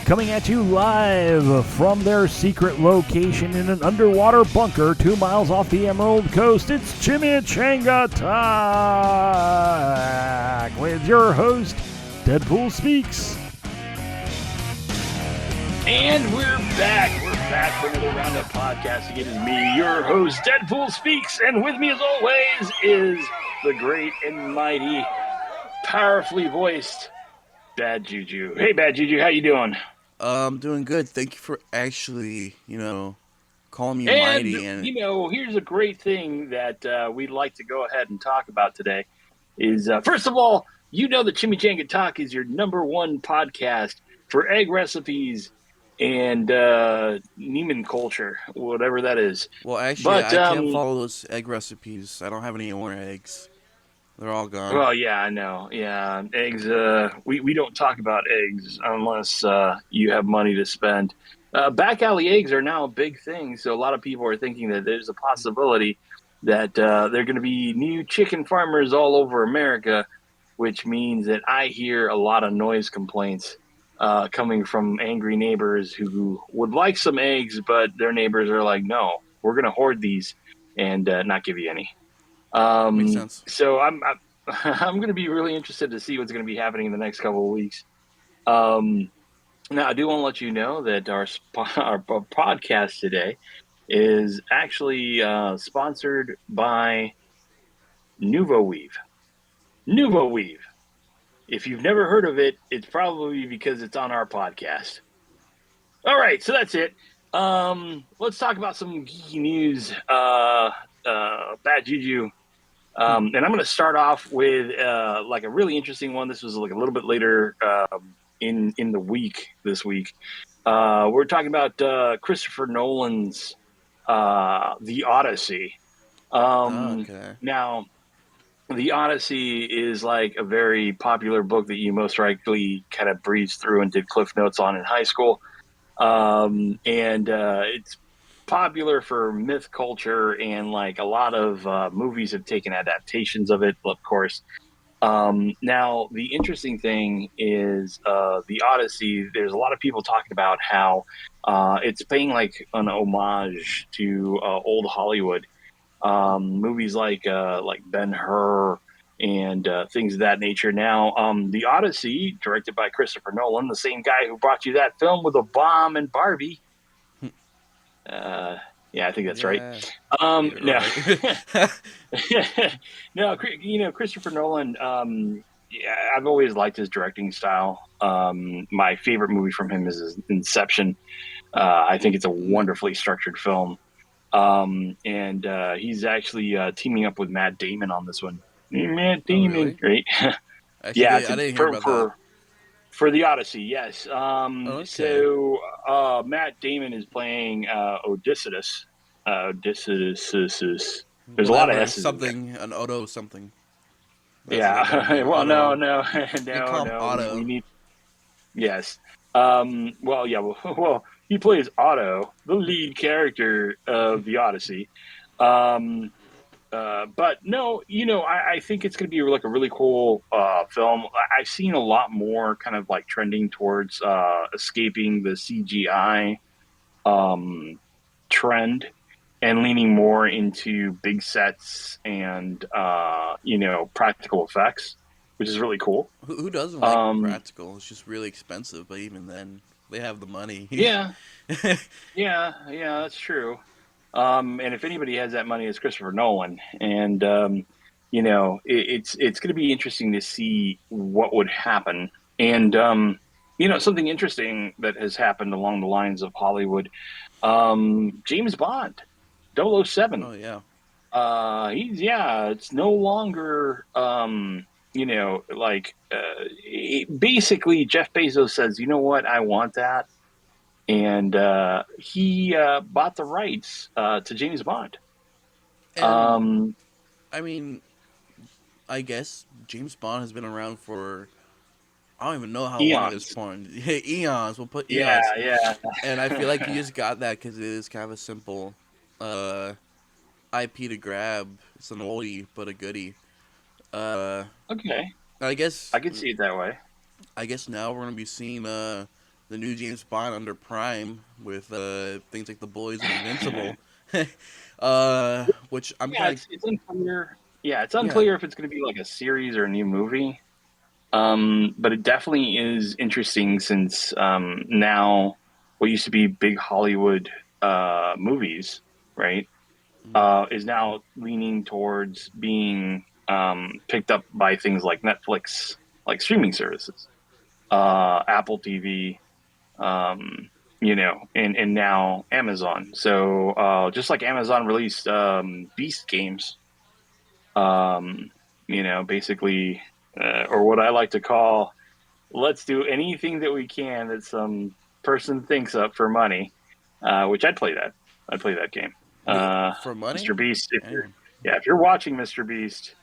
Coming at you live from their secret location in an underwater bunker 2 miles off the Emerald Coast, it's Chimichanga Talk with your host, Deadpool Speaks. And we're back. We're back for another round of podcasting. It is me, your host, Deadpool Speaks, and with me as always is the great and mighty, powerfully voiced Bad Juju. Hey, Bad Juju, how you doing? I'm doing good. Thank you for actually, calling me And, mighty. And here's a great thing that we'd like to go ahead and talk about today is, first of all, you know that Chimichanga Talk is your number one podcast for egg recipes and Neiman culture, whatever that is. well, actually, I can't follow those egg recipes. I don't have any more eggs. They're all gone. Well, yeah, I know. Yeah, eggs. We don't talk about eggs unless you have money to spend. Back alley eggs are now a big thing, so a lot of people are thinking that there's a possibility that there are going to be new chicken farmers all over America, which means that I hear a lot of noise complaints coming from angry neighbors who would like some eggs, but their neighbors are like, "No, we're going to hoard these and not give you any." Makes sense. So I'm going to be really interested to see what's going to be happening in the next couple of weeks. Now, I do want to let you know that our podcast today is actually sponsored by Nuvo Weave. Nuvo Weave. If you've never heard of it, it's probably because it's on our podcast. All right, so that's it. Let's talk about some geeky news. Bad Juju. And I'm going to start off with like a really interesting one. This was like a little bit later in the week this week. We're talking about Christopher Nolan's The Odyssey. Okay. Now, The Odyssey is like a very popular book that you most likely kind of breezed through and did cliff notes on in high school. And it's popular for myth culture, and like a lot of movies have taken adaptations of it, of course. Now, the interesting thing is the Odyssey, there's a lot of people talking about how it's paying like an homage to old Hollywood. Movies like Ben-Hur and things of that nature. Now, the Odyssey, directed by Christopher Nolan, the same guy who brought you that film with a bomb and Barbie. Yeah, I think that's right. No, no, Christopher Nolan. Yeah, I've always liked his directing style. My favorite movie from him is Inception. I think it's a wonderfully structured film. And he's actually teaming up with Matt Damon on this one. Matt Damon, really? right? Actually, Yeah, I didn't hear about that. For the Odyssey, yes. Okay. So Matt Damon is playing Odysseus. Odysseus. There's a lot of S's. Something, an Odo something. Yeah. Well, no. Call him Otto. We need. Yes. Well, yeah. Well, he plays Otto, the lead character of the Odyssey. But no, I think it's going to be like a really cool film. I've seen a lot more kind of like trending towards escaping the CGI trend and leaning more into big sets and practical effects, which is really cool. Who doesn't like practical? It's just really expensive, but even then, they have the money. Yeah, that's true. And if anybody has that money, it's Christopher Nolan. And it's going to be interesting to see what would happen. And something interesting that has happened along the lines of Hollywood. James Bond, 007. Oh yeah. It's no longer basically Jeff Bezos says, you know what, I want that. And he bought the rights to James Bond. And, I mean, I guess James Bond has been around for, I don't even know how long at this point. Eons. We'll put eons. Yeah. And I feel like he just got that because it is kind of a simple IP to grab. It's an oldie, but a goodie. Okay. I guess I can see it that way. I guess now we're going to be seeing the new James Bond under Prime with things like The Boys and Invincible, which I'm Yeah, kind of it's unclear. Yeah, it's yeah. unclear if it's going to be like a series or a new movie. But it definitely is interesting since now what used to be big Hollywood movies, right, is now leaning towards being picked up by things like Netflix, like streaming services, Apple TV, and now Amazon. So just like Amazon released Beast games, um, basically, or what I like to call, let's do anything that we can that some person thinks up for money, which I'd play that. I'd play that game. For money. Mr. Beast, Damn. if you're watching Mr. Beast,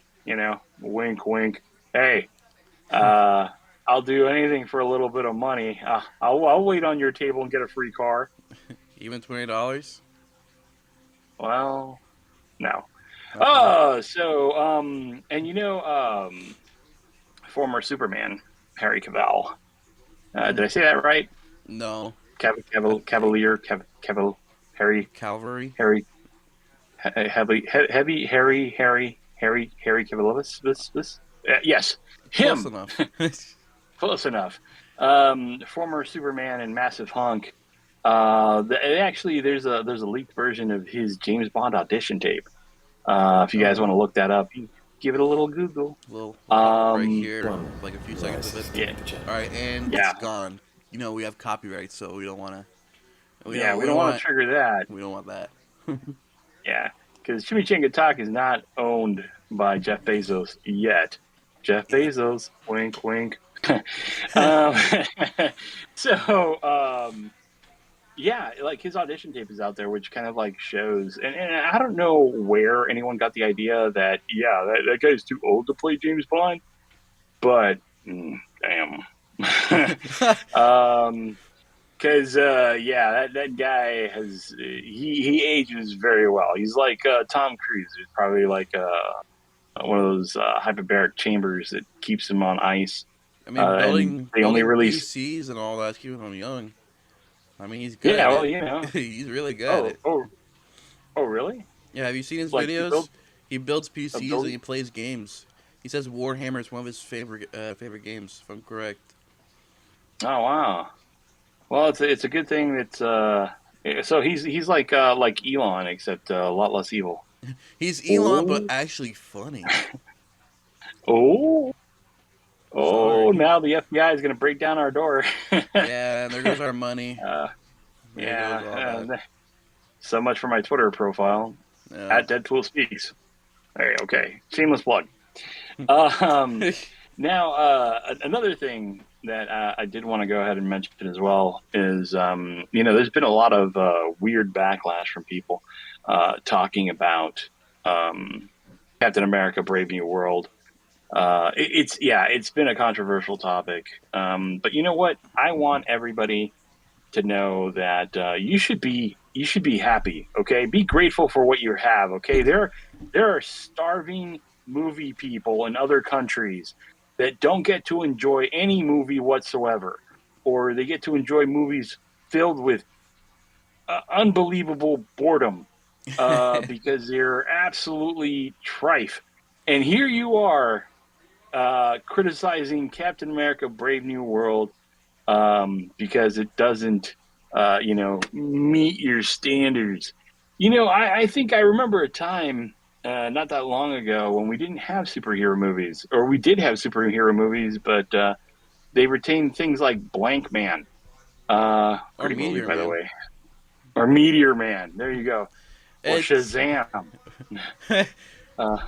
wink, wink. Hey, uh, I'll do anything for a little bit of money. I'll wait on your table and get a free car. Even $20. Well, no. Okay. And former Superman Harry Cavill. Did Hmm. I say that right? No. I think Cavalier, Harry, Calvary. Harry, heavy, Harry Cavill. This, yes, Close him. enough. Close enough. Former Superman and massive hunk. Actually, there's a leaked version of his James Bond audition tape. If you Oh guys want no. to look that up, you give it a little Google. We'll pop up right Um, here, like a few seconds of it. yeah, All right, and it's yeah, gone. You know we have copyright, so we don't want to. yeah. We don't want to trigger that. we don't want that. Yeah, because Chimichanga Talk is not owned by Jeff Bezos yet. Jeff Yeah. Bezos, wink, wink. um, so, yeah, like his audition tape is out there, which kind of like shows, and I don't know where anyone got the idea that, yeah, that guy's too old to play James Bond, but damn. um, Because yeah, that guy has he ages very well. He's like Tom Cruise. There's probably like one of those hyperbaric chambers that keeps him on ice. I mean, And they only building release. PCs and all that's keeping him young. I mean, he's good Yeah, at well, it. He's really good at Oh, it. oh, oh, really? Yeah, have you seen his Like he videos? built He builds a PCs and building. he plays games. He says Warhammer is one of his favorite games, if I'm correct. Oh wow. Well, it's a good thing that so he's like Elon, except a lot less evil. He's Elon, but Oh, actually funny. oh, oh! Sorry. Now the FBI is going to break down our door. Yeah, and there goes our money. uh, There goes all yeah. that. So much for my Twitter profile Yeah. at Deadpool Speaks. Hey, okay, shameless plug. Um, Now, another thing that I did want to go ahead and mention as well is, there's been a lot of weird backlash from people talking about Captain America: Brave New World. It's been a controversial topic, but you know what? I want everybody to know that you should be happy. Okay, be grateful for what you have. Okay, there are starving movie people in other countries that don't get to enjoy any movie whatsoever, or they get to enjoy movies filled with unbelievable boredom because they're absolutely trife. And here you are criticizing Captain America: Brave New World because it doesn't, meet your standards. I think I remember a time not that long ago when we didn't have superhero movies, or we did have superhero movies, but they retained things like Blank Man, Or pretty movie Meteor by the Man. way, or Meteor Man. There you go, or It's Shazam. Uh,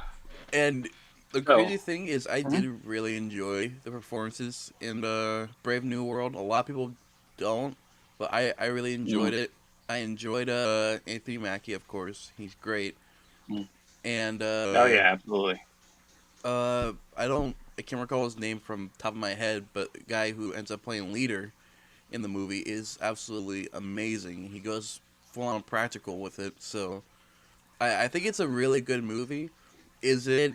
and the so, crazy thing is, I mhm, did really enjoy the performances in Brave New World. A lot of people don't, but I really mm, enjoyed it. I enjoyed Anthony Mackie, of course. He's great, mm. and Oh yeah, absolutely. I can't recall his name from top of my head, but the guy who ends up playing leader in the movie is absolutely amazing. He goes full on practical with it, so I think it's a really good movie. Is it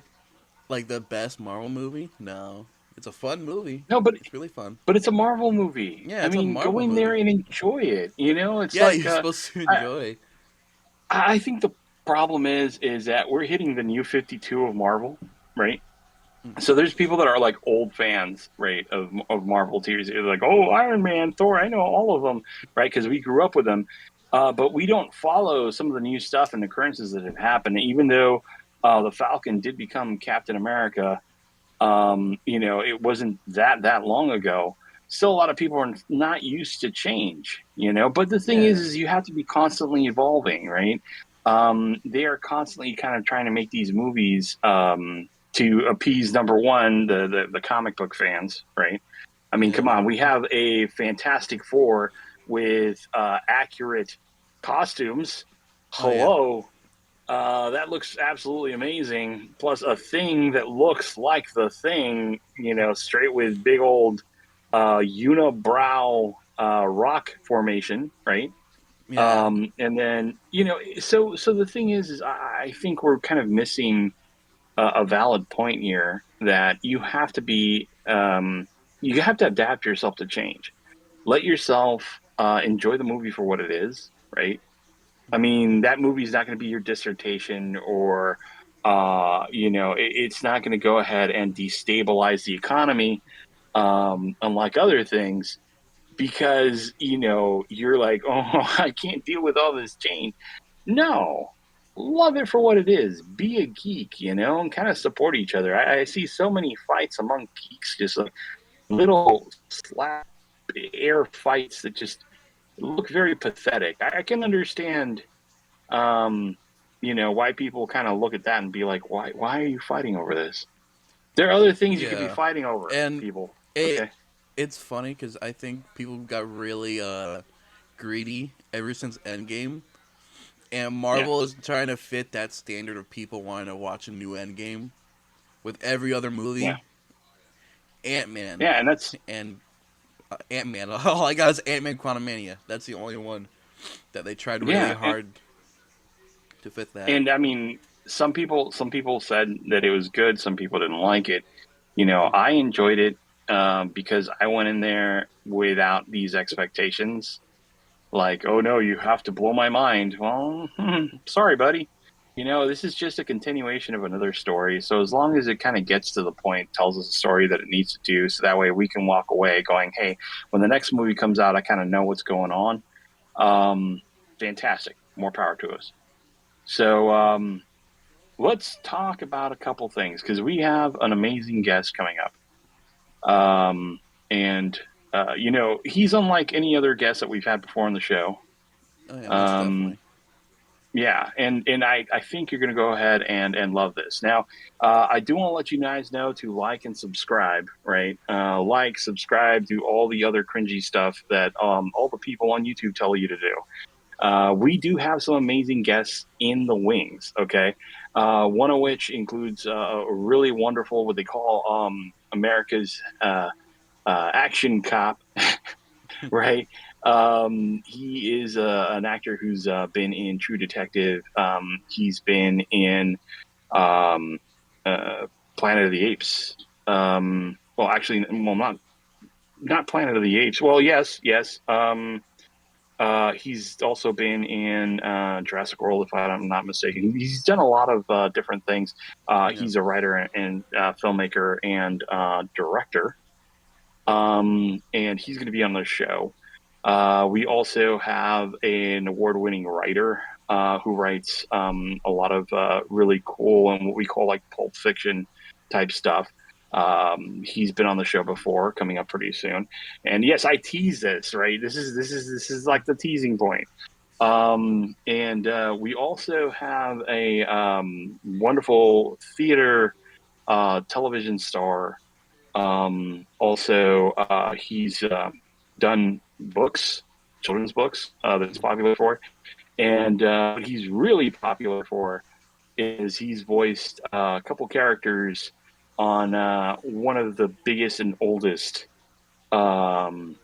like the best Marvel movie? No, It's a fun movie. No, It's really fun. but it's a Marvel movie. Yeah, I it's a mean, go Marvel in there movie. and enjoy it. You know, it's Yeah, like you're supposed to I enjoy. I think the problem is that we're hitting the new 52 of Marvel, right? So there's people that are like old fans, right, of Marvel series. They're like, oh, Iron Man, Thor, I know all of them, right? Because we grew up with them, but we don't follow some of the new stuff and occurrences that have happened. Even though the Falcon did become Captain America, you know, it wasn't that long ago. Still, a lot of people are not used to change, you know. But the thing Yeah. is you have to be constantly evolving, right? They are constantly kind of trying to make these movies to appease number one, the comic book fans, right? I mean, come Yeah. on, we have a Fantastic Four with accurate costumes. Oh yeah. Hello, that looks absolutely amazing. Plus, a thing that looks like the thing, you know, straight with big old unibrow rock formation, right? Yeah. And then, you know, so the thing is I think we're kind of missing a valid point here that you have to adapt yourself to change. Let yourself enjoy the movie for what it is, right? I mean, that movie's not going to be your dissertation or, you know, it's not going to go ahead and destabilize the economy, unlike other things, because, you know, you're like, oh, I can't deal with all this change. No, love it for what it is. Be a geek, you know, and kind of support each other. I see so many fights among geeks, just like little slap air fights that just look very pathetic. I can understand um, you know, why people kind of look at that and be like, why are you fighting over this? There are other things you could be Yeah. fighting over, And people. it Okay. it's funny because I think people got really greedy ever since Endgame, and Yeah. Marvel is trying to fit that standard of people wanting to watch a new Endgame with every other Yeah. movie. Ant Man Yeah. And that's, and Ant Man. All I got is Ant Man Quantumania. That's the only one that they tried really yeah. hard to fit that. And I mean, some people said that it was good. Some people didn't like it. You know, I enjoyed it, because I went in there without these expectations. Like, oh no, you have to blow my mind. Well, sorry, buddy. You know, this is just a continuation of another story. So as long as it kind of gets to the point, tells us a story that it needs to do, so that way we can walk away going, hey, when the next movie comes out, I kind of know what's going on. Um, Fantastic. More power to us. So let's talk about a couple things because we have an amazing guest coming up. And you know, he's unlike any other guest that we've had before on the show. Oh yeah, most Um, definitely. Yeah, and I think you're going to go ahead and love this. Now, I do want to let you guys know to like and subscribe, right? Like, subscribe, do all the other cringy stuff that all the people on YouTube tell you to do. We do have some amazing guests in the wings, okay? One of which includes a really wonderful, what they call America's action cop, right? He is an actor who's been in True Detective. He's been in um, uh, Planet of the Apes. Well, actually, well, not Planet of the Apes. Well, yes. He's also been in Jurassic World, if I'm not mistaken. He's done a lot of different things. Yeah. He's a writer and filmmaker and director. And he's going to be on the show. We also have an award-winning writer who writes a lot of really cool and what we call like pulp fiction type stuff. He's been on the show before, coming up pretty soon. And yes, I tease this, right? This is like the teasing point. And we also have a wonderful theater television star. Also, he's done books, children's books, that's popular for. And what he's really popular for is he's voiced a couple characters on one of the biggest and oldest, um,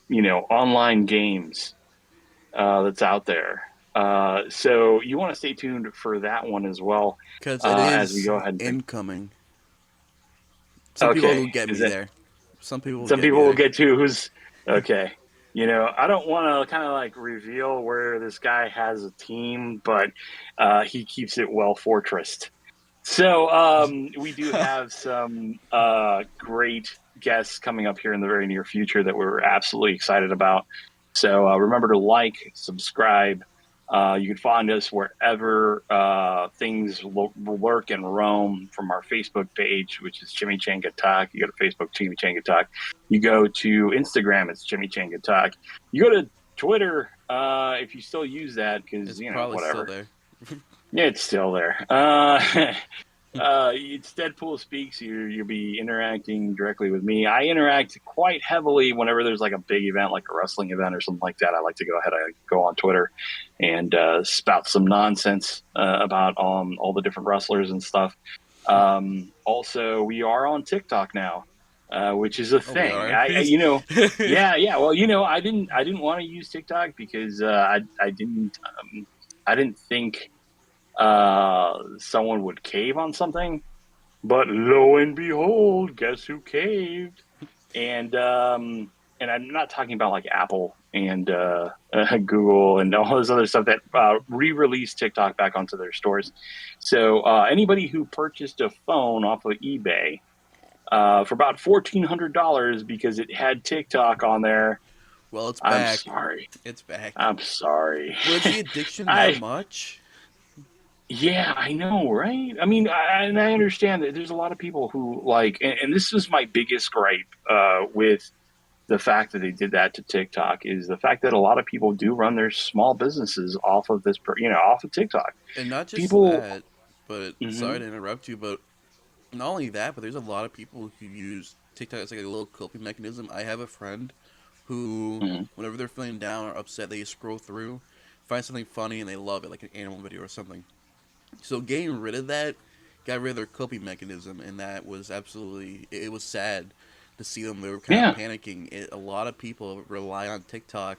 you know, online games that's out there. So you want to stay tuned for that one as well Because it as we is go ahead and incoming. Some people will get me there. Some people will some get me people will there. get to who's okay. I don't want to kind of like reveal where this guy has a team, but he keeps it well fortressed. So we do have some great guests coming up here in the very near future that we're absolutely excited about. So remember to like, subscribe. You can find us wherever things lurk and roam, from our Facebook page, which is Chimichanga Talk. You go to Facebook, Chimichanga Talk. You go to Instagram, it's Chimichanga Talk. You go to Twitter, if you still use that, because, It's probably whatever. still there. Yeah, it's still there. It's Deadpool Speaks. You'll be interacting directly with me. I interact quite heavily whenever there's like a big event, like a wrestling event or something like that. I like to go ahead. I go on Twitter and spout some nonsense about all the different wrestlers and stuff. Also, we are on TikTok now, which is a thing. Yeah. Well, I didn't want to use TikTok because I didn't think someone would cave on something, but lo and behold, guess who caved? And I'm not talking about like Apple and Google and all this other stuff that re-released TikTok back onto their stores. So anybody who purchased a phone off of eBay for about $1,400 because it had TikTok on there, well, it's I'm back. sorry. It's back. I'm sorry. Was the addiction that much? Yeah, I know, right? I mean, I understand that there's a lot of people who like, and this is my biggest gripe with the fact that they did that to TikTok, is the fact that a lot of people do run their small businesses off of this, off of TikTok. And not just People, that, but sorry mm-hmm. to interrupt you, but not only that, but there's a lot of people who use TikTok as like a little coping mechanism. I have a friend who, Mm-hmm. whenever they're feeling down or upset, they scroll through, find something funny, and they love it, like an animal video or something. So getting rid of that got rid of their coping mechanism, and that was absolutely, it was sad to see them. They were kind of panicking. A lot of people rely on TikTok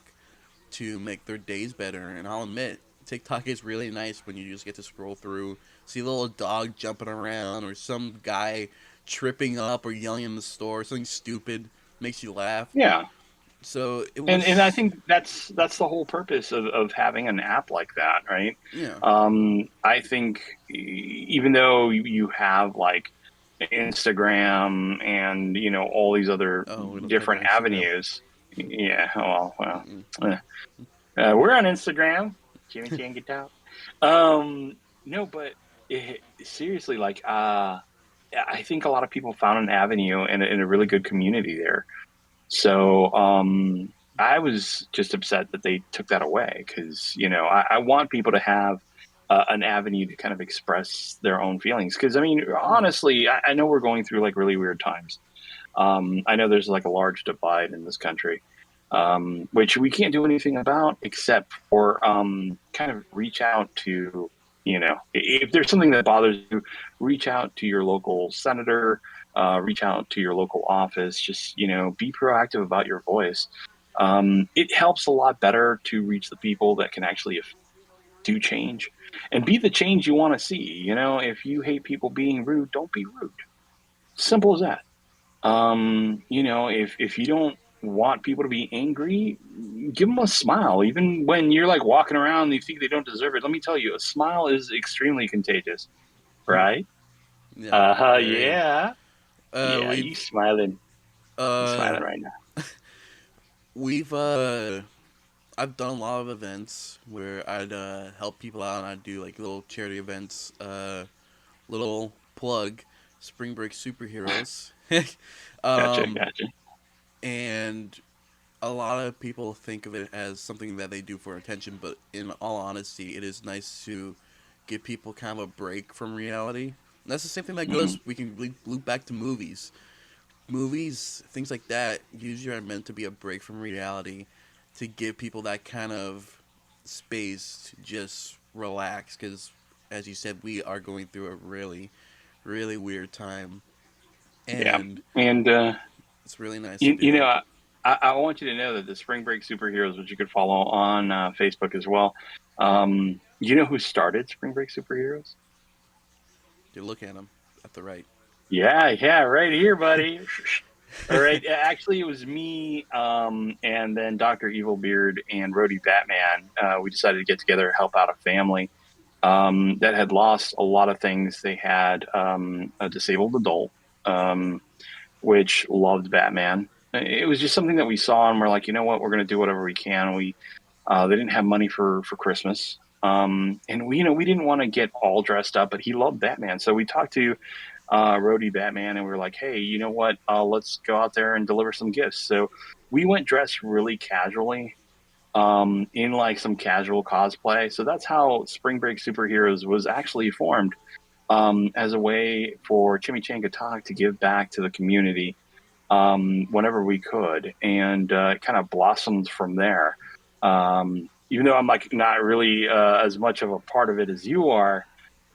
to make their days better, and I'll admit, TikTok is really nice when you just get to scroll through, see a little dog jumping around, or some guy tripping up or yelling in the store, something stupid makes you laugh. Yeah. So it was, and I think that's the whole purpose of having an app like that, right? Yeah. I think even though you have like Instagram and all these other different avenues, yeah. Well, we're on Instagram, Chimichanga Talk. No, but seriously, like, I think a lot of people found an avenue and a really good community there. So I was just upset that they took that away, because I want people to have an avenue to kind of express their own feelings. Because I mean, honestly, I know we're going through like really weird times. I know there's like a large divide in this country, which we can't do anything about except for kind of reach out to, if there's something that bothers you, reach out to your local senator, reach out to your local office, just, be proactive about your voice. It helps a lot better to reach the people that can actually do change and be the change you want to see. If you hate people being rude, don't be rude. Simple as that. If you don't want people to be angry, give them a smile. Even when you're like walking around and you think they don't deserve it, let me tell you, a smile is extremely contagious, right? Yeah. Yeah. Yeah, We've you smiling. You smiling right now. We've I've done a lot of events where I'd help people out, and I'd do like little charity events. Little plug, Spring Break Superheroes. Gotcha. And a lot of people think of it as something that they do for attention, but in all honesty, it is nice to give people kind of a break from reality. And that's the same thing that goes. We can loop back to movies. Movies, things like that, usually are meant to be a break from reality, to give people that kind of space to just relax. Because, as you said, we are going through a really, really weird time, and it's really nice. I want you to know that the Spring Break Superheroes, which you could follow on Facebook as well. You know who started Spring Break Superheroes? You look at them at the right. Yeah, right here, buddy. All right. Actually, it was me, and then Dr. Evilbeard and Rhodey Batman. We decided to get together, help out a family that had lost a lot of things. They had a disabled adult, um, which loved Batman. It was just something that we saw, and we're like, you know what, we're going to do whatever we can. They didn't have money for Christmas, and we didn't want to get all dressed up, but he loved Batman, so we talked to Rhodey Batman, and we were like, hey, you know what? Let's go out there and deliver some gifts. So we went dressed really casually, in like some casual cosplay. So that's how Spring Break Superheroes was actually formed, as a way for Chimichanga Talk to give back to the community, whenever we could, and it kind of blossomed from there. Even though I'm like not really as much of a part of it as you are,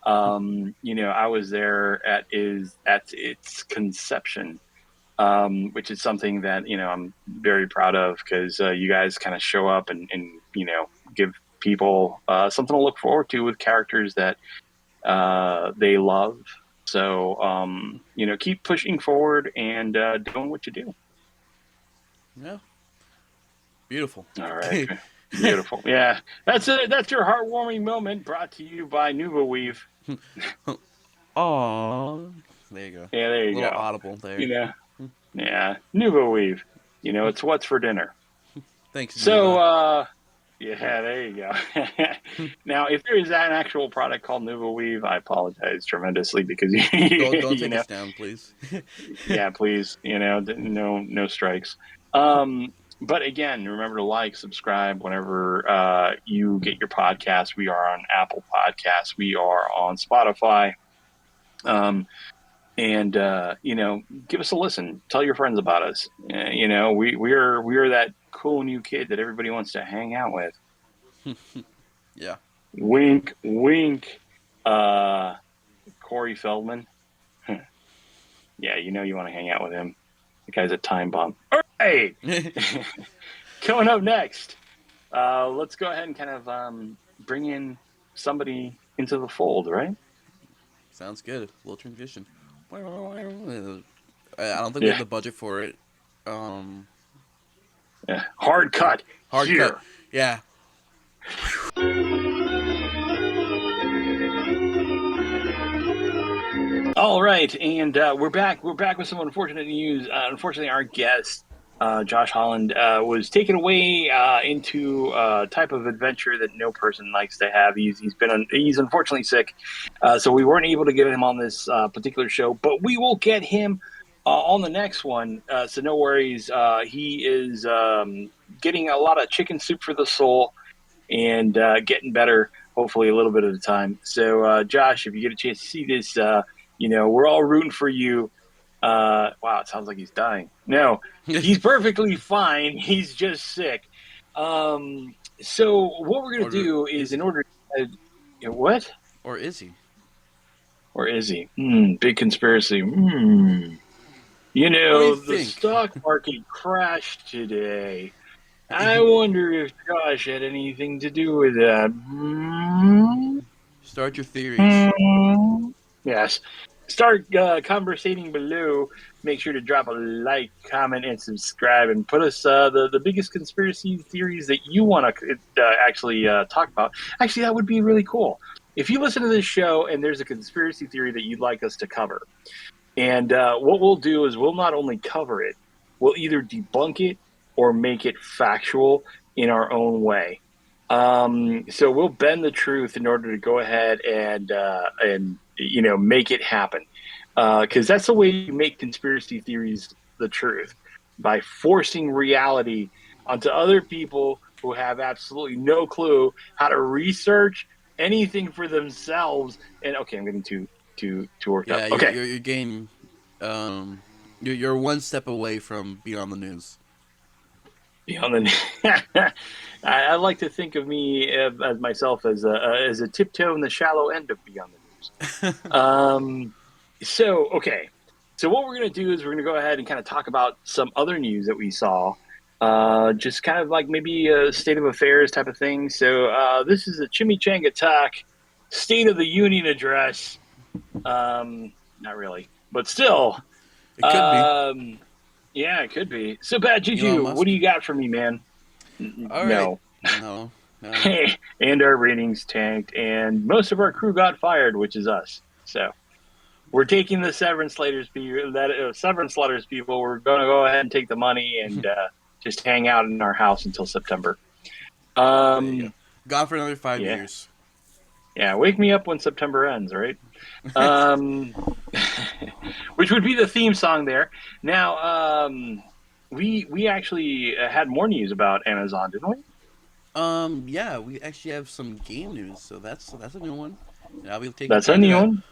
I was there at its conception, which is something that I'm very proud of, because you guys kind of show up and give people something to look forward to with characters that they love. So keep pushing forward and doing what you do. Yeah, beautiful. All right, beautiful. Yeah, that's it. That's your heartwarming moment, brought to you by Nuva Weave. Aww. There you go. Yeah, there you Little go. audible there. Yeah, Nuva Weave. It's what's for dinner. Thanks, So, Nuva. yeah, there you go. Now, if there is an actual product called Nuva Weave, I apologize tremendously, because Don't take us down, please. yeah, please, no strikes. But again, remember to like, subscribe whenever you get your podcast. We are on Apple Podcasts. We are on Spotify. And give us a listen. Tell your friends about us. We're that cool new kid that everybody wants to hang out with. Yeah. Wink, wink. Corey Feldman. Yeah, you want to hang out with him. The guy's a time bomb. All right. Coming up next, let's go ahead and kind of bring in somebody into the fold, right? Sounds good. A little transition. I don't think we have the budget for it. Yeah. Hard cut. Hard here. cut. Yeah. All right, and we're back. We're back with some unfortunate news. Unfortunately, our guest, Josh Holland, was taken away into a type of adventure that no person likes to have. He's unfortunately sick, so we weren't able to get him on this particular show. But we will get him on the next one. So no worries. He is getting a lot of chicken soup for the soul, and getting better, hopefully a little bit at a time. So Josh, if you get a chance to see this, we're all rooting for you. Wow, it sounds like he's dying. No, he's perfectly fine. He's just sick. So what we're going to do is, in order to, what? Or is he? Or is he? Big conspiracy. The stock market crashed today. I wonder if Josh had anything to do with that. Start your theories. Yes. Start conversating below. Make sure to drop a like, comment, and subscribe, and put us the biggest conspiracy theories that you want to actually talk about. Actually, that would be really cool. If you listen to this show and there's a conspiracy theory that you'd like us to cover, and what we'll do is we'll not only cover it, we'll either debunk it or make it factual in our own way. So we'll bend the truth in order to go ahead and make it happen. Because that's the way you make conspiracy theories the truth, by forcing reality onto other people who have absolutely no clue how to research anything for themselves. And okay, I'm getting too worked up. Okay, you're getting, you're one step away from Beyond the News. Beyond the, I like to think of me as myself as a tiptoe in the shallow end of Beyond the News. So what we're going to do is we're going to go ahead and kind of talk about some other news that we saw, just kind of like maybe a state of affairs type of thing. So this is a Chimichanga Talk State of the Union address. Not really. but still, It could be. yeah, it could be. So bad, Elon Juju. What Musk. do you got for me, man? All right. No. No. No. And our ratings tanked, and most of our crew got fired, which is us. So we're taking the severance letters. Severance letters, people. We're going to go ahead and take the money and just hang out in our house until September. There you go. Gone for another 5 Yeah, years. yeah. Wake me up when September ends, right? Um, which would be the theme song there. Now, we actually had more news about Amazon, didn't we? Yeah, we actually have some game news, so that's a new one. And I'll be taking That's a charge of new that. one.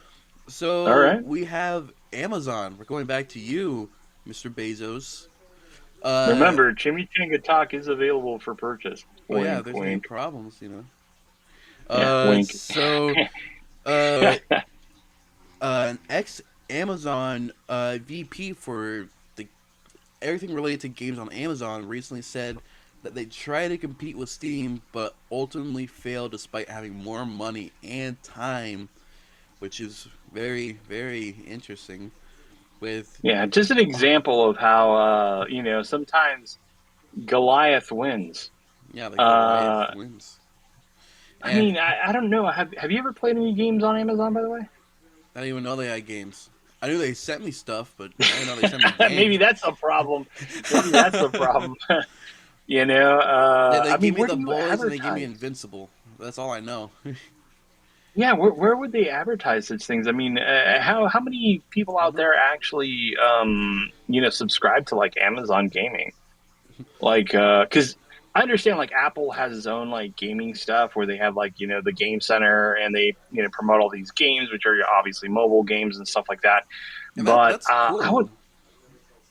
All So right. we have Amazon. We're going back to you, Mr. Bezos. Uh, Remember, Chimichanga Talk is available for purchase. oh yeah, if Wink, there's any wink. problems. Yeah, wink. So uh, an ex Amazon VP for the everything related to games on Amazon recently said that they try to compete with Steam, but ultimately fail despite having more money and time, which is very, very interesting. With Yeah, just an example of how sometimes Goliath wins. yeah, the Goliath Uh, wins. I And mean, I don't know. Have you ever played any games on Amazon, by the way? I didn't even know they had games. I knew they sent me stuff, but I didn't know they sent me Maybe games. that's a problem. Maybe that's the problem. They I give mean, me where the do you boys and they give me advertise? Invincible. That's all I know. Yeah, where would they advertise such things? I mean, how many people I don't out know. there actually subscribe to like Amazon Gaming? Like, because I understand like Apple has its own like gaming stuff where they have like the Game Center and they promote all these games which are obviously mobile games and stuff like that. And that But that's I would, cool.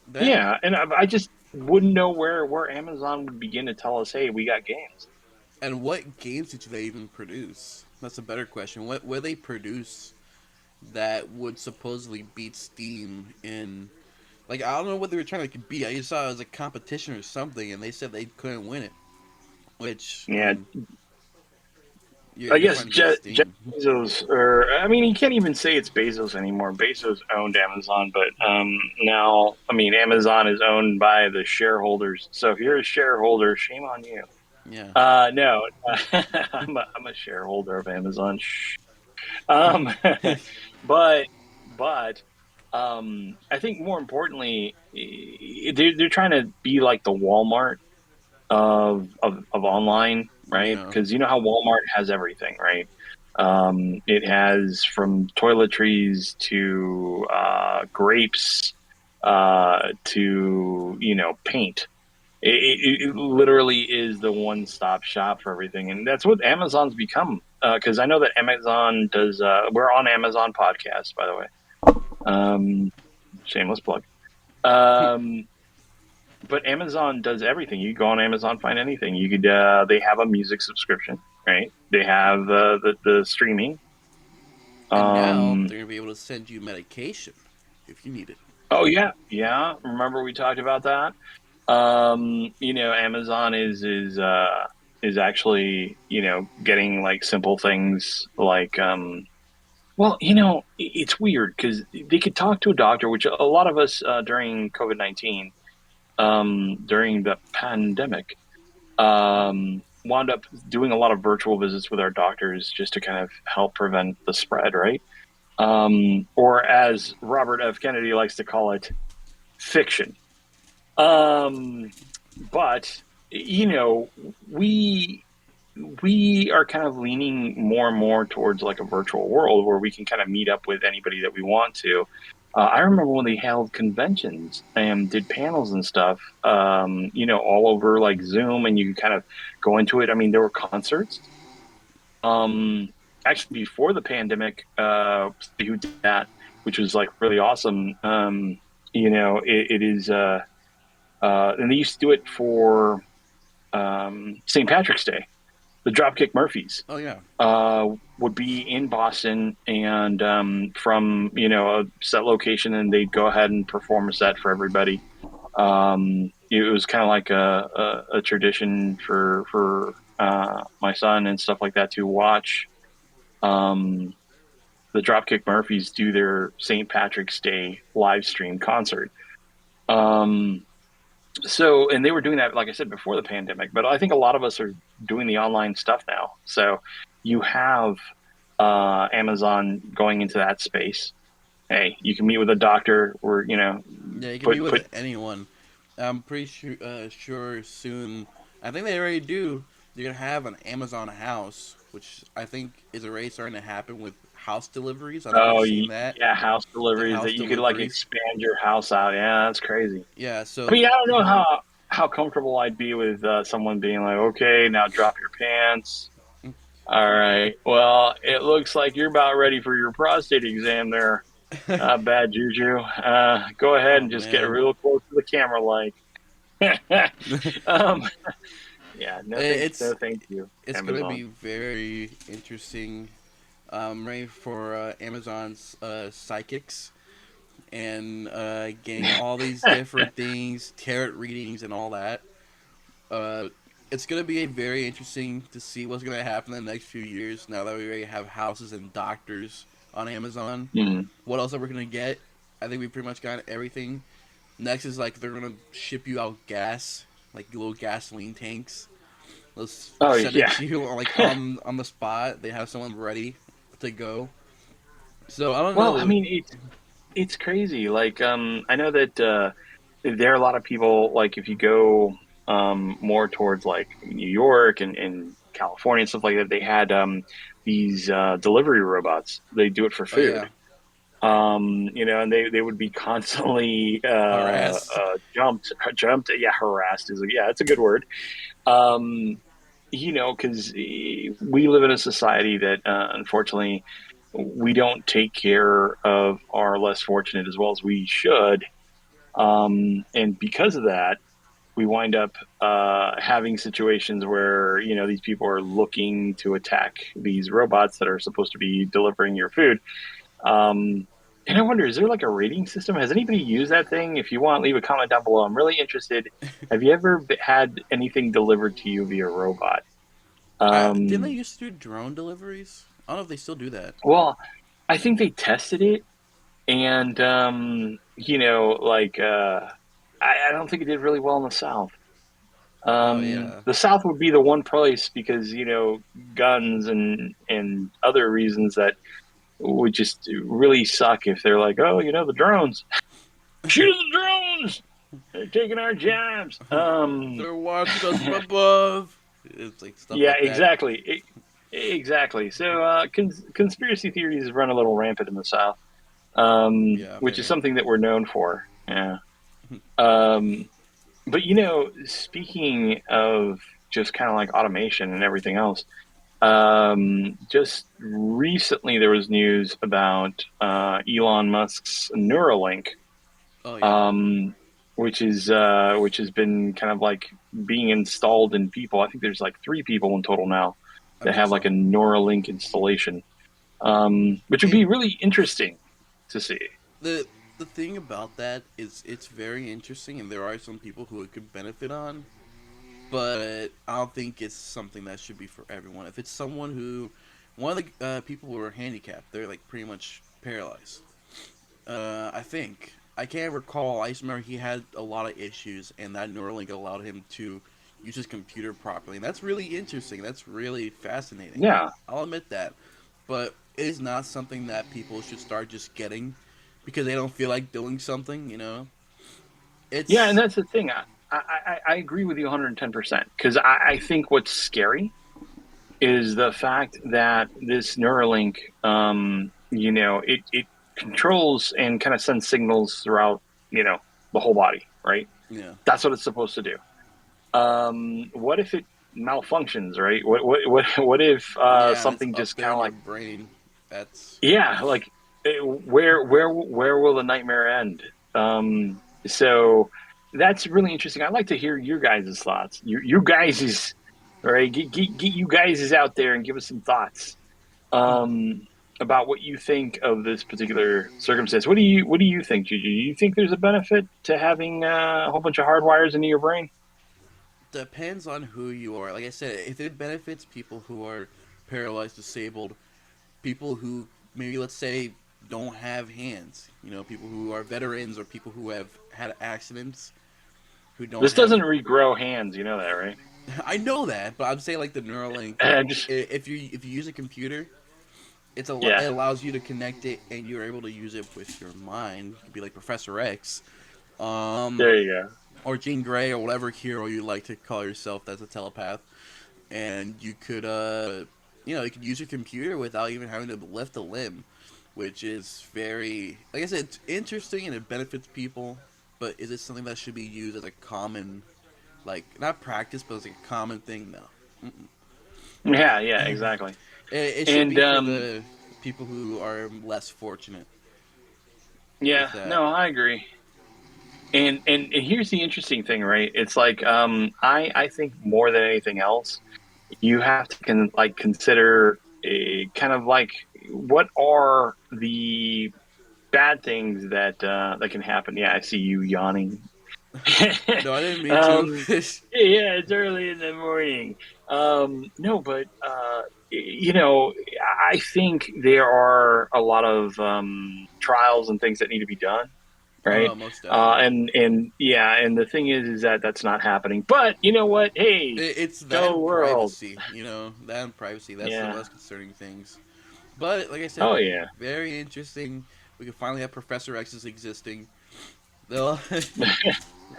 That yeah, and I just wouldn't know where Amazon would begin to tell us, hey, we got games. and what games did they even produce? That's a better question. What they produce that would supposedly beat Steam in like I don't know what they were trying to beat. I just saw it as a competition or something, and they said they couldn't win it. Which I Yeah, mean, I you're guess fighting against Jeff Steam. Bezos, or I mean, you can't even say it's Bezos anymore. Bezos owned Amazon, but now, I mean, Amazon is owned by the shareholders. So if you're a shareholder, shame on you. Yeah. No, I'm a shareholder of Amazon. Shh. Um, but but I think more importantly, they're trying to be like the Walmart of online, right? Yeah. Because you know how Walmart has everything, right? It has from toiletries to grapes to paint. It literally is the one stop shop for everything, and that's what Amazon's become. Because I know that Amazon does. We're on Amazon podcast, by the way. Shameless plug. Um, but Amazon does everything. You go on Amazon, find anything. You could. They have a music subscription, right? They have the streaming. And now Um, they're gonna be able to send you medication if you need it. oh yeah, yeah. Remember we talked about that. Amazon is actually getting like simple things like well, it's weird because they could talk to a doctor, which a lot of us during COVID-19, during the pandemic, wound up doing a lot of virtual visits with our doctors just to kind of help prevent the spread, right? Or as Robert F. Kennedy likes to call it, fiction. Um, but you know, we we are kind of leaning more and more towards like a virtual world where we can kind of meet up with anybody that we want to. I remember when they held conventions and did panels and stuff, all over like Zoom, and you could kind of go into it. I mean, there were concerts. Um, Actually, before the pandemic, who did that, which was like really awesome. It is, and they used to do it for St. Patrick's Day. The Dropkick Murphys Oh yeah. would be in Boston, and from a set location, and they'd go ahead and perform a set for everybody. It was kind of like a tradition for my son and stuff like that to watch. Um, the Dropkick Murphys do their St. Patrick's Day live stream concert. Um, so, and they were doing that, like I said, before the pandemic, but I think a lot of us are doing the online stuff now. So you have Amazon going into that space. Hey, you can meet with a doctor or, Yeah, you can meet put with anyone. I'm pretty sure soon. I think they already do. You're gonna have an Amazon house, which I think is already starting to happen with house deliveries. I don't know if you've Oh, seen that. yeah, house Like deliveries house that you could like deliveries. expand your house out. Yeah, that's crazy. Yeah. I So mean, I don't know how comfortable I'd be with someone being like, "Okay, now drop your pants." All right. Well, it looks like you're about ready for your prostate exam there. Bad juju. Go ahead oh and just get man, real close to the camera, like. um, yeah. it's No, thank you, it's gonna be Amazon. very interesting. Ready for Amazon's psychics and getting all these different things, tarot readings, and all that. Uh, it's gonna be very interesting to see what's gonna happen in the next few years. Now that we already have houses and doctors on Amazon, Mm. what else are we gonna get? I think we pretty much got everything. Next is like they're gonna ship you out gas, like little gasoline tanks. Let's Oh send it yeah. to you like on the spot. They have someone ready to go. So I don't Well, I know. mean, it's crazy. Like, I know that there are a lot of people. Like, if you go more towards like New York and California and stuff like that, they had these delivery robots. They do it for Oh yeah, food. And they would be constantly harassed. jumped. Yeah, harassed is yeah, that's a good word. Um, because we live in a society that unfortunately we don't take care of our less fortunate as well as we should. And because of that, we wind up having situations where, these people are looking to attack these robots that are supposed to be delivering your food. And I wonder, is there like a rating system? Has anybody used that thing? If you want, leave a comment down below. I'm really interested. Have you ever had anything delivered to you via robot? Didn't they Um, used to do drone deliveries? I don't know if they still do that. well, I think they tested it, and I don't think it did really well in the South. Oh yeah, The South would be the one place because guns and other reasons that would just really suck if they're like, oh, the drones, shoot the drones, they're taking our jobs. they're watching us from above. It's like stuff Yeah, like that. exactly. Exactly. So conspiracy theories run a little rampant in the South, Yeah, which is very. something that we're known for. Yeah. Um, but speaking of just kind of like automation and everything else, just recently there was news about Elon Musk's Neuralink, Oh yeah, um, which has been kind of like being installed in people. I think there's like three people in total now I that think have like so. a Neuralink installation, which would It be really interesting to see. the the thing about that is it's very interesting, and there are some people who it could benefit on. But I don't think it's something that should be for everyone. If it's someone who, one of the people who are handicapped, they're like pretty much paralyzed. I think I can't recall. I just remember he had a lot of issues, and that Neuralink allowed him to use his computer properly. And that's really interesting. That's really fascinating. Yeah, I'll admit that, but it is not something that people should start just getting because they don't feel like doing something. yeah, and It's that's the thing. I agree with you 110% because I think what's scary is the fact that this Neuralink, it controls and kind of sends signals throughout, the whole body, right? yeah. That's what it's supposed to do. What if it malfunctions, right? What if Yeah, and it's something up just there kind in of your like, brain. That's yeah, like where will the nightmare end? So that's really interesting. I'd like to hear your guys' thoughts. You guys is all right. Get you guys is out there and give us some thoughts um, about what you think of this particular circumstance. What do you think, Juju? Do you think there's a benefit to having a whole bunch of hard wires into your brain? depends on who you are. Like I said, if it benefits people who are paralyzed, disabled, people who maybe let's say don't have hands. You know, people who are veterans or people who have had accidents who don't This have. doesn't regrow hands, you know that, right? I know that, but I'm saying like the Neuralink. Just If you use a computer, it yeah, allows you to connect it, and you're able to use it with your mind. You could be like Professor X, um, there you go. or Jean Grey, or whatever hero you like to call yourself that's a telepath, and you could you could use your computer without even having to lift a limb, which is very, like I said, it's interesting and it benefits people. But is it something that should be used as a common, like not practice, but as a common thing? No. Yeah, yeah, exactly. It should And be for the people who are less fortunate with yeah, that. no, I agree. And here's the interesting thing, right? It's like I think more than anything else, you have to consider a kind of like what are the bad things that that can happen. Yeah, I see you yawning. No, I didn't mean to. um, yeah, it's early in the morning. No, but you know, I think there are a lot of trials and things that need to be done, Oh right? no, most definitely. And yeah, and the thing is that that's not happening. But you know what? Hey, It's that fellow and world, privacy. You know, that and privacy. That's the yeah. less concerning things. But like I said, Oh yeah. very interesting. We can finally have Professor X's existing. They'll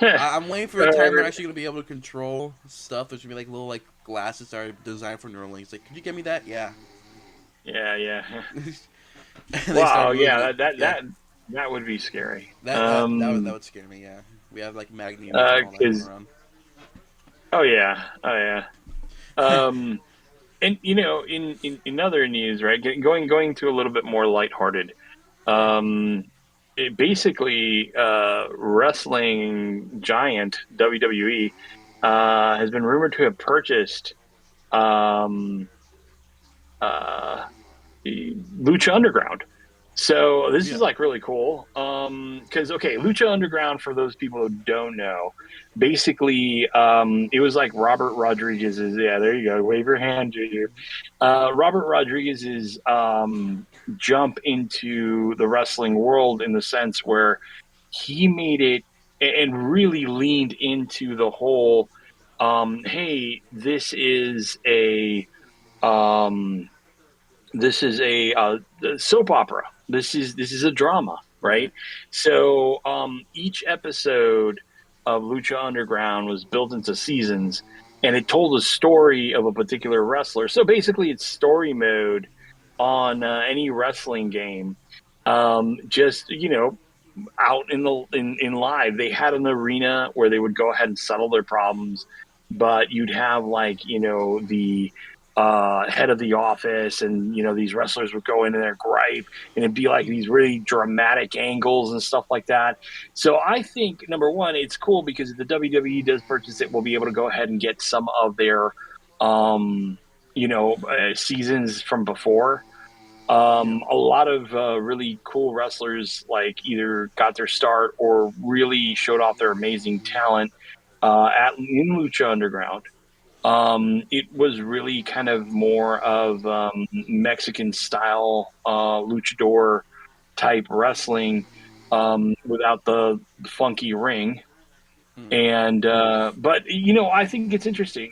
I'm waiting for a time they're Whatever. actually gonna be able to control stuff. There's gonna be like little like glasses that are designed for Neuralinks. Like, could you get me that? Yeah. Yeah, yeah. And they start Wow, moving yeah, it. Yeah. that would be scary. That would scare me. Yeah. We have like magnums and all that going 'Cause around. oh yeah, oh yeah. Um, and you know, in other news, right? Going to a little bit more lighthearted. Um, basically, wrestling giant WWE has been rumored to have purchased um, uh, Lucha Underground. So this is Yeah. like really cool. Because okay, Lucha Underground, for those people who don't know, basically it was like Robert Rodriguez's. Yeah, there you go. Wave your hand, Junior. Robert Rodriguez's jump into the wrestling world in the sense where he made it and really leaned into the whole. Hey, um, this is a soap opera. This is a drama, Right. right? So each episode of Lucha Underground was built into seasons, and it told a story of a particular wrestler. So basically, it's story mode on any wrestling game. Just out in live, they had an arena where they would go ahead and settle their problems, but you'd have the head of the office, and these wrestlers would go in there gripe, and it'd be like these really dramatic angles and stuff like that. So I think number one, it's cool because if the WWE does purchase it, we'll be able to go ahead and get some of their um seasons from before. Yeah. A lot of really cool wrestlers like either got their start or really showed off their amazing talent at in Lucha Underground. It was really kind of more of Mexican style luchador type wrestling without the funky ring. Mm. And but I think it's interesting.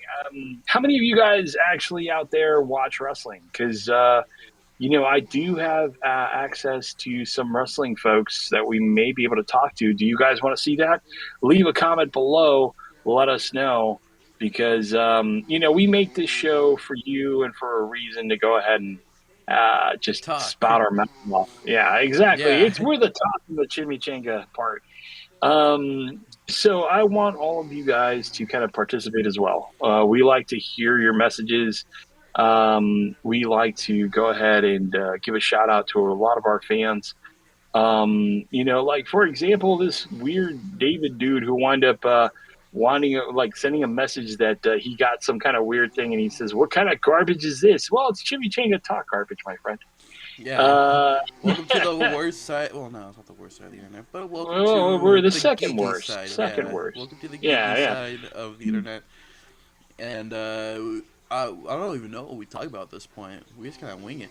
How many of you guys actually out there watch wrestling? Because I do have access to some wrestling folks that we may be able to talk to. Do you guys want to see that? Leave a comment below. Let us know because, we make this show for you and for a reason to go ahead and just Talk. spout our mouth off. Yeah, exactly. Yeah. It's we're the top of the chimichanga part. So I want all of you guys to kind of participate as well. We like to hear your messages. We like to go ahead and give a shout out to a lot of our fans. Like for example, this weird David dude who wound up wanting like sending a message that he got some kind of weird thing, and he says, "What kind of garbage is this?" Well, it's chimichanga talk garbage, my friend. Yeah. Uh, Welcome to the worst side. Well, no, it's not the worst side of the internet, but welcome well, we're to the the second geeky worst. side. Second Yeah. worst. Welcome to the Yeah, geeky yeah. side of the internet. And I don't even know what we talk about at this point. We just kind of wing it.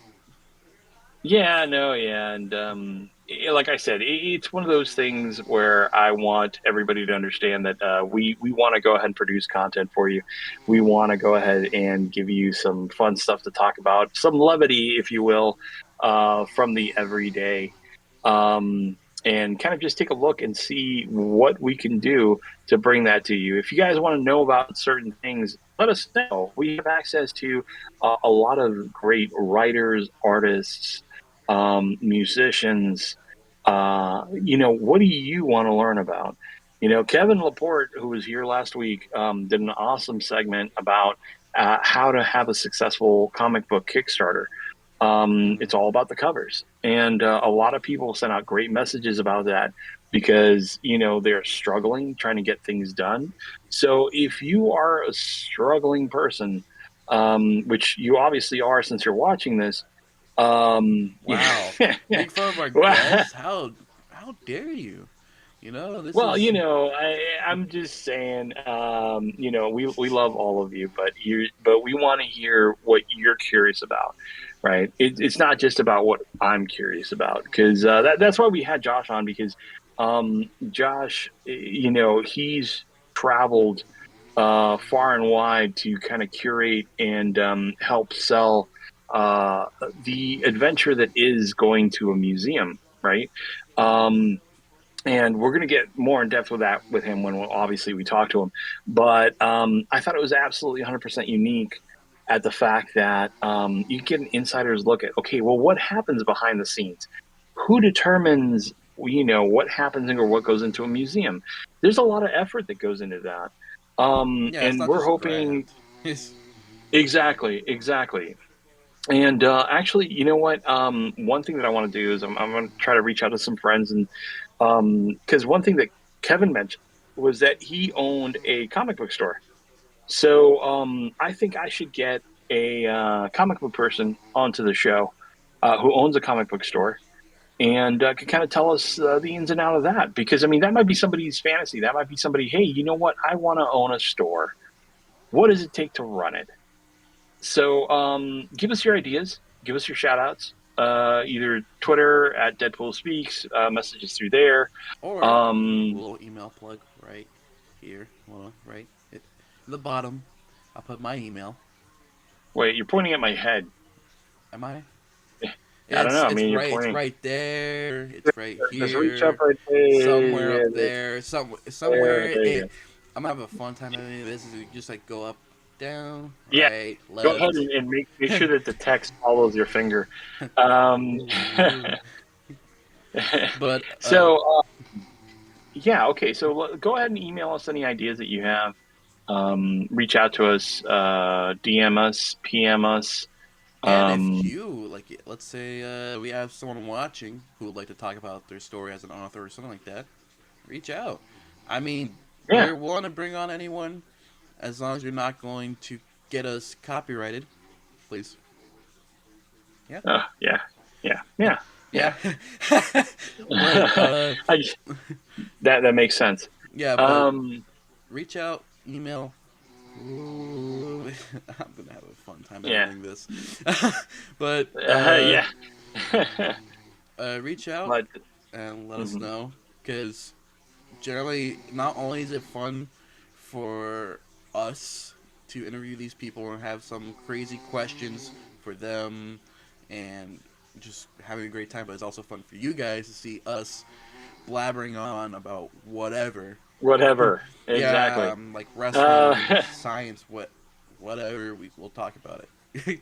Yeah, no, yeah, and like I said, it's one of those things where I want everybody to understand that we want to go ahead and produce content for you. We want to go ahead and give you some fun stuff to talk about, some levity, if you will, from the everyday, um, and kind of just take a look and see what we can do to bring that to you. If you guys want to know about certain things, let us know. We have access to a lot of great writers, artists, musicians. What do you want to learn about? Kevin Laporte, who was here last week, did an awesome segment about how to have a successful comic book Kickstarter. It's all about the covers, and a lot of people sent out great messages about that because they're struggling trying to get things done. So if you are a struggling person, which you obviously are since you're watching this, Wow, make fun of our well, guests? How dare you? This well, is I'm just saying, we love all of you, but we want to hear what you're curious about, right? It's not just about what I'm curious about, because that's why we had Josh on, because Josh, he's traveled far and wide to kind of curate and help sell uh, the adventure that is going to a museum, right? Um, and we're going to get more in depth with that with him when obviously we talk to him. But I thought it was absolutely 100% unique at the fact that you get an insider's look at, okay, well, what happens behind the scenes? Who determines, what happens or what goes into a museum? There's a lot of effort that goes into that. yeah, it's And not we're just grand. hoping, exactly, exactly. And actually, you know what? One thing that I want to do is I'm going to try to reach out to some friends, and because one thing that Kevin mentioned was that he owned a comic book store. So I think I should get a comic book person onto the show who owns a comic book store and could kind of tell us the ins and out of that. Because I mean, that might be somebody's fantasy. That might be somebody. Hey, you know what? I want to own a store. What does it take to run it? So give us your ideas, give us your shout outs, either Twitter at Deadpool Speaks, messages through there. Or a Um, little email plug right here. Well, right at the bottom. I'll put my email. Wait, you're pointing at my head. Am I? I don't know. I It's mean, you're right. It's pointing. right there. It's right Just reach up here. right Somewhere up there. there. There, Somewhere. there you go. I'm gonna have a fun time editing this. Is just like go up, down, Yeah, right, go ahead left. and make sure that the text follows your finger. Um, Ooh. But so yeah, okay. So go ahead and email us any ideas that you have. Reach out to us, DM us, PM us. and if Um, you like, let's say we have someone watching who would like to talk about their story as an author or something like that, reach out. I mean, yeah. we're willing to bring on anyone as long as you're not going to get us copyrighted, please. Yeah, Yeah. Yeah. Yeah. Yeah. yeah. but I just, that makes sense. yeah, but Um, reach out, email. Ooh, I'm gonna have a fun time yeah. editing this. but Yeah. reach out but and let us mhm. know because generally, not only is it fun for us to interview these people and have some crazy questions for them and just having a great time, but it's also fun for you guys to see us blabbering on about whatever. Whatever. Yeah, Exactly. like wrestling, Uh, science, whatever. We'll talk about it.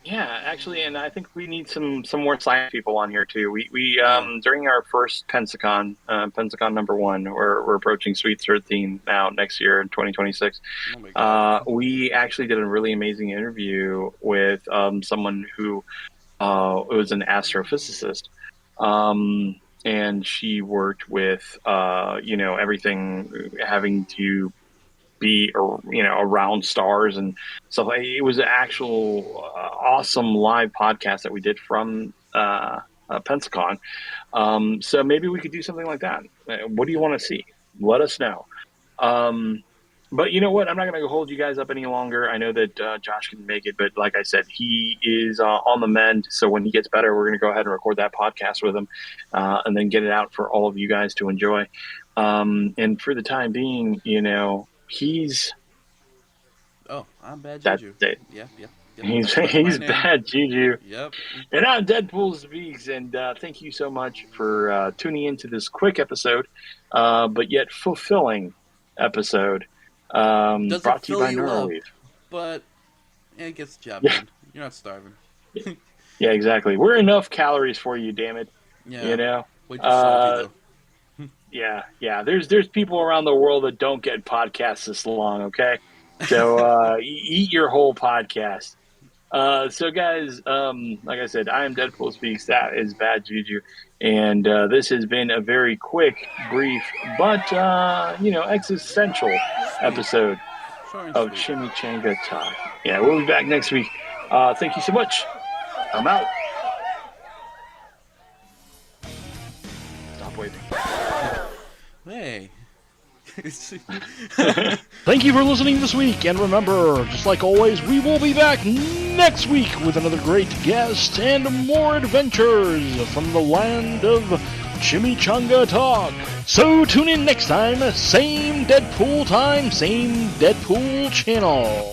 Yeah, actually, and I think we need some more science people on here too. We yeah. during our first Pensacon #1, we're approaching Sweet 13 now next year in 2026. Oh my god. We actually did a really amazing interview with someone who was an astrophysicist, and she worked with everything having to be around stars and stuff. It was an actual awesome live podcast that we did from Pensacon. So maybe we could do something like that. What do you Yeah. want to see? Let us know. Um, But you know what? I'm not going to hold you guys up any longer. I know that Josh can make it, but like I said, he is on the mend. So when he gets better, we're going to go ahead and record that podcast with him and then get it out for all of you guys to enjoy. And for the time being, he's... Oh, I'm bad That's juju. it. Yep. He's That's my he's name. bad juju. Yep. And I'm Deadpool Speaks, and thank you so much for tuning into this quick episode, but yet fulfilling episode, Doesn't brought to you fill by you up, Neuralink. but it gets the job Yeah. done. You're not starving. Yeah, exactly. We're enough calories for you, damn it. Yeah. Way too salty though. Yeah. There's people around the world that don't get podcasts this long. Okay, so eat your whole podcast. So guys, like I said, I am Deadpool Speaks. That is Bad Juju, and this has been a very quick, brief, but existential episode Short and of sweet. Chimichanga Talk. Yeah, we'll be back next week. Thank you so much. I'm out. Stop waving. Hey. Thank you for listening this week, and remember, just like always, we will be back next week with another great guest and more adventures from the land of Chimichanga Talk. So tune in next time, same Deadpool time, same Deadpool channel.